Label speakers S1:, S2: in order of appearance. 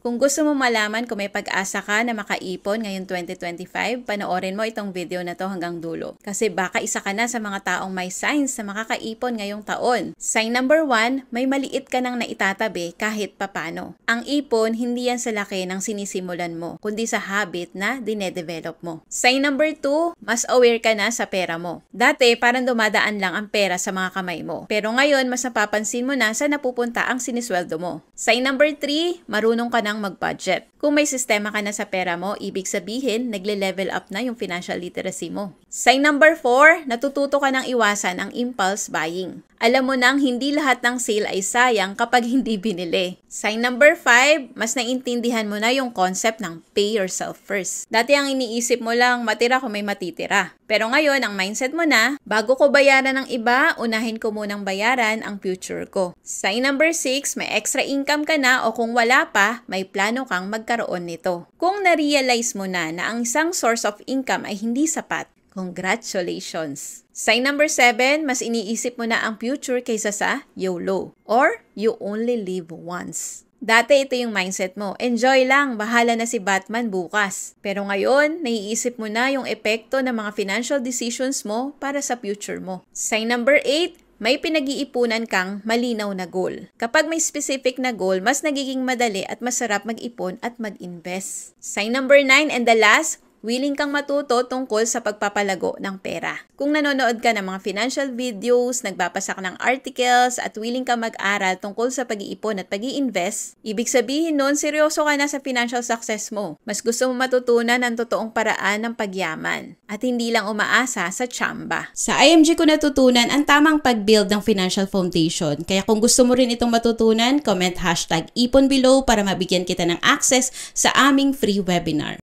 S1: Kung gusto mo malaman kung may pag-asa ka na makaipon ngayong 2025, panoorin mo itong video na to hanggang dulo. Kasi baka isa ka na sa mga taong may signs na makakaipon ngayong taon. Sign number 1, may maliit ka nang naitatabi kahit papano. Ang ipon, hindi yan sa laki ng sinisimulan mo, kundi sa habit na dinedevelop mo. Sign number 2, mas aware ka na sa pera mo. Dati, parang dumadaan lang ang pera sa mga kamay mo. Pero ngayon, mas napapansin mo na saan napupunta ang sinisweldo mo. Sign number 3, marunong ka nang mag-budget. Kung may sistema ka na sa pera mo, ibig sabihin, nagle-level up na yung financial literacy mo. Sign number 4, natututo ka nang iwasan ang impulse buying. Alam mo nang hindi lahat ng sale ay sayang kapag hindi binili. Sign number 5, mas naintindihan mo na yung concept ng pay yourself first. Dati ang iniisip mo lang, matira kung may matitira. Pero ngayon, ang mindset mo na, bago ko bayaran ng iba, unahin ko munang bayaran ang future ko. Sign number 6, may extra income ka na o kung wala pa, may plano kang magkaroon nito. Kung na-realize mo na ang isang source of income ay hindi sapat, congratulations! Sign number 7, mas iniisip mo na ang future kaysa sa YOLO or you only live once. Dati ito yung mindset mo, enjoy lang, bahala na si Batman bukas. Pero ngayon, naiisip mo na yung epekto ng mga financial decisions mo para sa future mo. Sign number 8, may pinag-iipunan kang malinaw na goal. Kapag may specific na goal, mas nagiging madali at masarap mag-ipon at mag-invest. Sign number 9 and the last, willing kang matuto tungkol sa pagpapalago ng pera. Kung nanonood ka ng mga financial videos, nagbabasa ka ng articles, at willing kang mag-aral tungkol sa pag-iipon at pag-i-invest, ibig sabihin nun, seryoso ka na sa financial success mo. Mas gusto mo matutunan ang totoong paraan ng pagyaman at hindi lang umaasa sa tsamba. Sa IMG ko natutunan ang tamang pag-build ng financial foundation. Kaya kung gusto mo rin itong matutunan, comment #ipon below para mabigyan kita ng access sa aming free webinar.